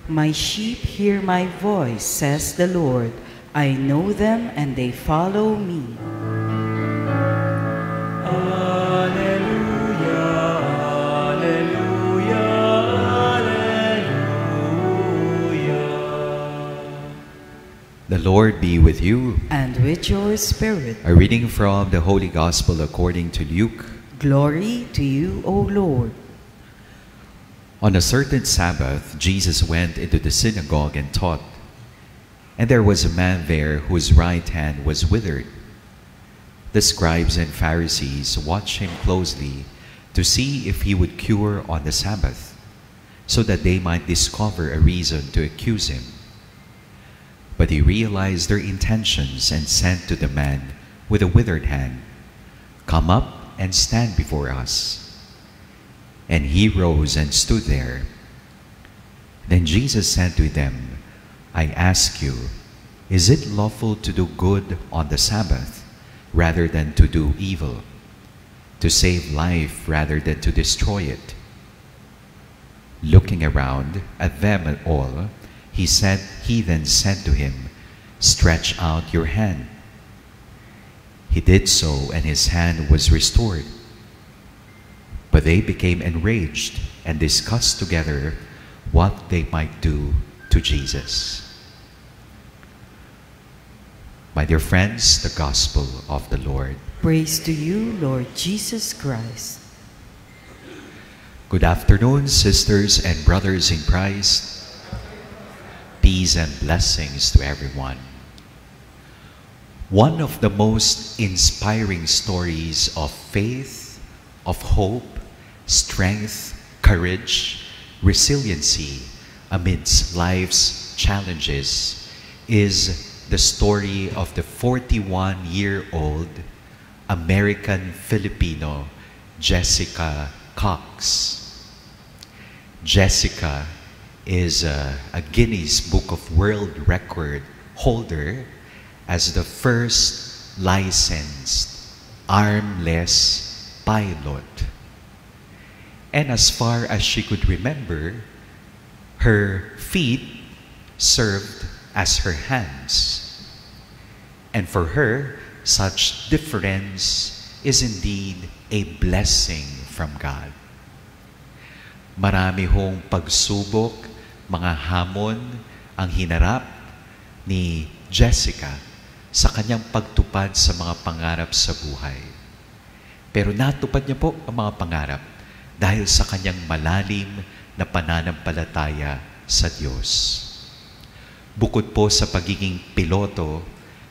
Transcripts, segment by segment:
My sheep hear my voice, says the Lord. I know them and they follow me. The Lord be with you. And with your spirit. A reading from the Holy Gospel according to Luke. Glory to you, O Lord. On a certain Sabbath, Jesus went into the synagogue and taught. And there was a man there whose right hand was withered. The scribes and Pharisees watched him closely to see if he would cure on the Sabbath, so that they might discover a reason to accuse him. But he realized their intentions and said to the man with a withered hand, "Come up and stand before us." And he rose and stood there. Then Jesus said to them, "I ask you, is it lawful to do good on the Sabbath rather than to do evil, to save life rather than to destroy it?" Looking around at them all, he then said to him, "Stretch out your hand." He did so, and his hand was restored. But they became enraged and discussed together what they might do to Jesus. My dear friends, the Gospel of the Lord. Praise to you, Lord Jesus Christ. Good afternoon, sisters and brothers in Christ. Peace and blessings to everyone. One of the most inspiring stories of faith, of hope, strength, courage, resiliency amidst life's challenges is the story of the 41-year-old American-Filipino Jessica Cox. Jessica is a Guinness Book of World Record holder as the first licensed armless pilot. And as far as she could remember, her feet served as her hands. And for her, such difference is indeed a blessing from God. Marami hong pagsubok, mga hamon ang hinarap ni Jessica sa kanyang pagtupad sa mga pangarap sa buhay. Pero natupad niya po ang mga pangarap dahil sa kanyang malalim na pananampalataya sa Diyos. Bukod po sa pagiging piloto,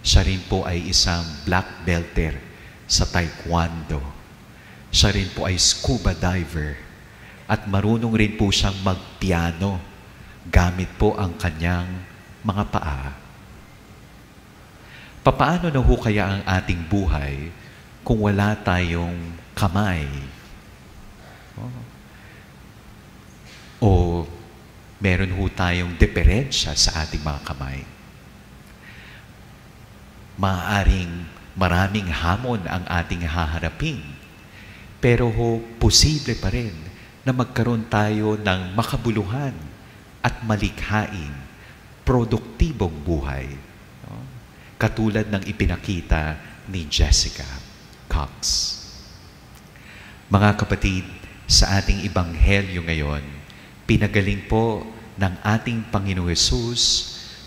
siya rin po ay isang black belter sa taekwondo. Siya rin po ay scuba diver at marunong rin po siyang magpiano gamit po ang kanyang mga paa. Papaano na ho kaya ang ating buhay kung wala tayong kamay? O meron ho tayong diferensya sa ating mga kamay? Maaaring maraming hamon ang ating haharapin, pero ho, posible pa rin na magkaroon tayo ng makabuluhan at malikhaing, produktibong buhay. Katulad ng ipinakita ni Jessica Cox. Mga kapatid, sa ating Ebanghelyo ngayon, pinagaling po ng ating Panginoong Hesus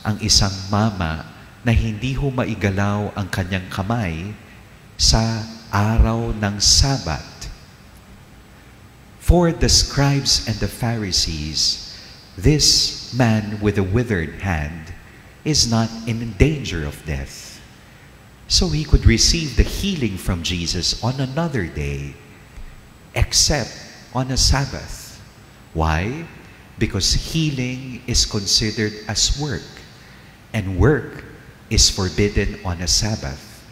ang isang mama na hindi ho maigalaw ang kanyang kamay sa araw ng Sabat. For the scribes and the Pharisees, this man with a withered hand is not in danger of death. So he could receive the healing from Jesus on another day, except on a Sabbath. Why? Because healing is considered as work, and work is forbidden on a Sabbath,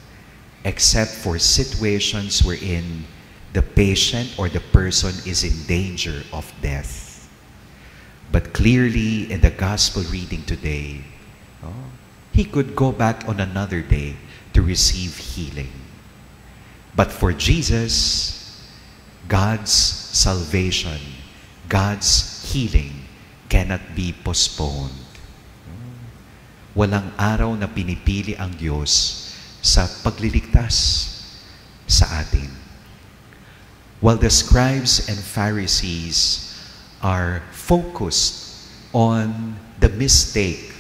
except for situations wherein the patient or the person is in danger of death. But clearly in the gospel reading today, he could go back on another day to receive healing. But for Jesus, God's salvation, God's healing cannot be postponed. Walang araw na pinipili ang Diyos sa pagliligtas sa atin. While the scribes and Pharisees are focused on the mistake,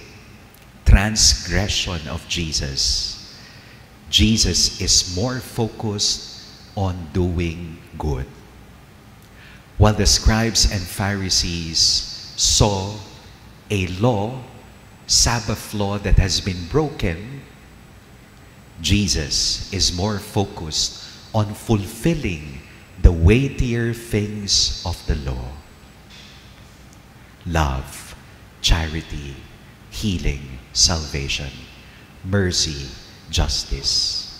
transgression of Jesus, Jesus is more focused on doing good. While the scribes and Pharisees saw a law, Sabbath law that has been broken, Jesus is more focused on fulfilling the weightier things of the law. Love, charity, healing, salvation, mercy, justice.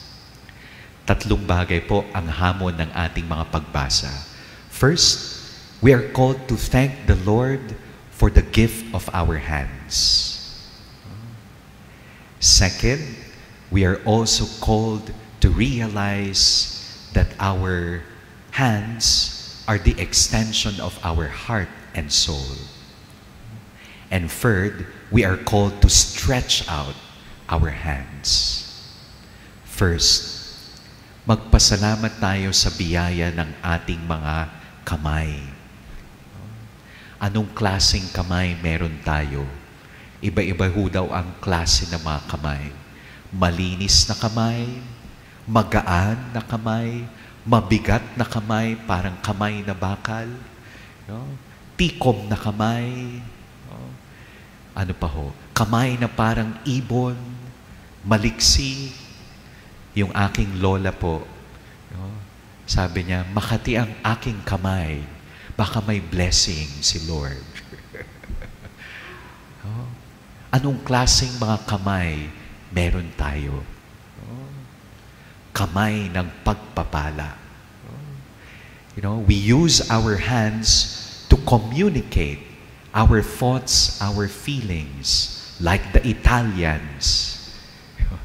Tatlong bagay po ang hamon ng ating mga pagbasa. First, we are called to thank the Lord for the gift of our hands. Second, we are also called to realize that our hands are the extension of our heart and soul. And third, we are called to stretch out our hands. First, magpasalamat tayo sa biyaya ng ating mga kamay. Anong klaseng kamay meron tayo? Iba-iba ho daw ang klase ng mga kamay. Malinis na kamay, magaan na kamay, mabigat na kamay, parang kamay na bakal, no? Tikom na kamay, no? Ano pa ho? Kamay na parang ibon, maliksi. Yung aking lola po, no? Sabi niya, makati ang aking kamay, baka may blessing si Lord. No? Anong klaseng mga kamay meron tayo? Kamay ng pagpapala. You know, we use our hands to communicate our thoughts, our feelings, like the Italians.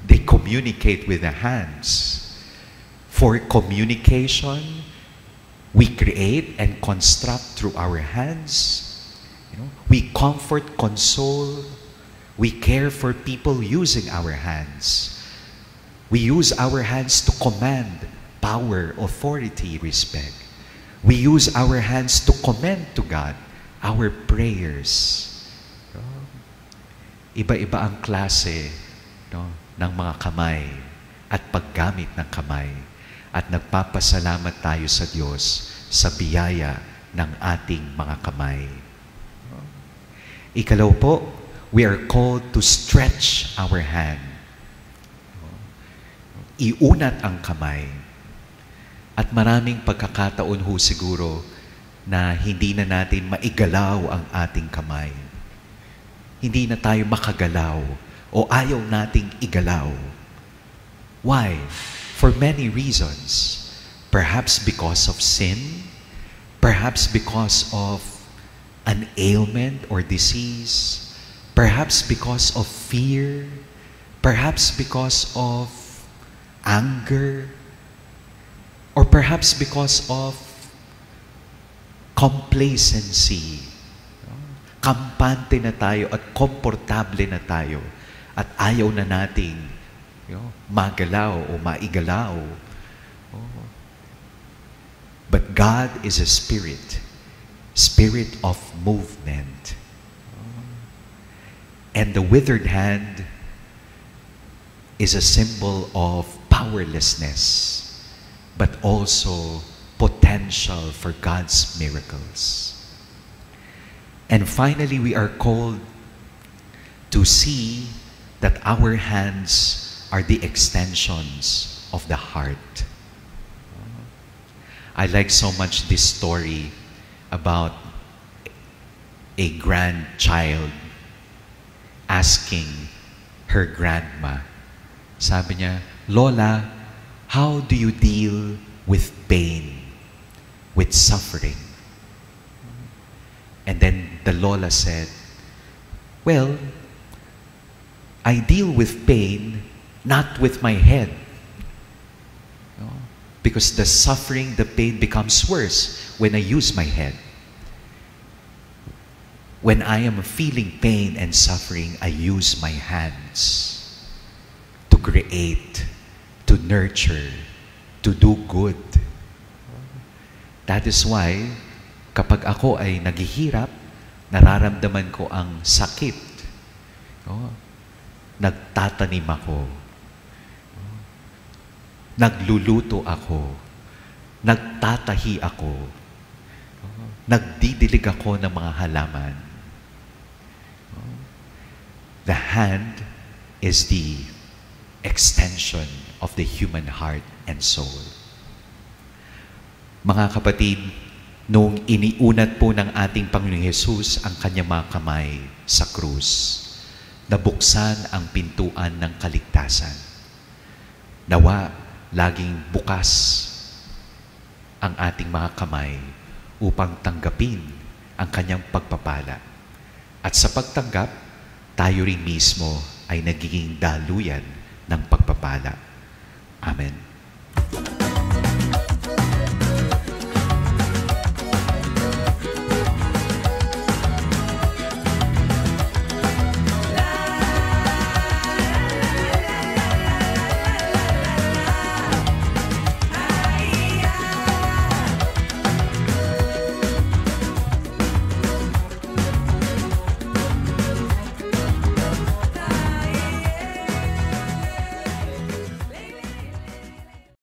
They communicate with the hands. For communication, we create and construct through our hands. You know, we comfort, console. We care for people using our hands. We use our hands to command power, authority, respect. We use our hands to commend to God our prayers. Iba-iba ang klase, no, ng mga kamay at paggamit ng kamay. At nagpapasalamat tayo sa Diyos sa biyaya ng ating mga kamay. Ikalaw po, we are called to stretch our hand. Iunat ang kamay. At maraming pagkakataon ho siguro na hindi na natin maigalaw ang ating kamay. Hindi na tayo makagalaw o ayaw nating igalaw. Why? For many reasons. Perhaps because of sin, perhaps because of an ailment or disease, perhaps because of fear, perhaps because of anger, or perhaps because of complacency. Kampante na tayo at komportable na tayo at ayaw na nating magalaw o maigalaw. But God is a spirit, spirit of movement. And the withered hand is a symbol of powerlessness, but also potential for God's miracles. And finally, we are called to see that our hands are the extensions of the heart. I like so much this story about a grandchild asking her grandma. Sabi niya, Lola, how do you deal with pain, with suffering? And then the Lola said, well, I deal with pain not with my head. No? Because the suffering, the pain becomes worse when I use my head. When I am feeling pain and suffering, I use my hands to create, to nurture, to do good. That is why, kapag ako ay naghihirap, nararamdaman ko ang sakit. Nagtatanim ako. Nagluluto ako. Nagtatahi ako. Nagdidilig ako ng mga halaman. The hand is the extension of the human heart and soul. Mga kapatid, noong iniunat po ng ating Panginoong Hesus ang kanyang mga kamay sa krus, nabuksan ang pintuan ng kaligtasan. Nawa, laging bukas ang ating mga kamay upang tanggapin ang kanyang pagpapala. At sa pagtanggap, tayo rin mismo ay nagiging daluyan ng pagpapala. Amen.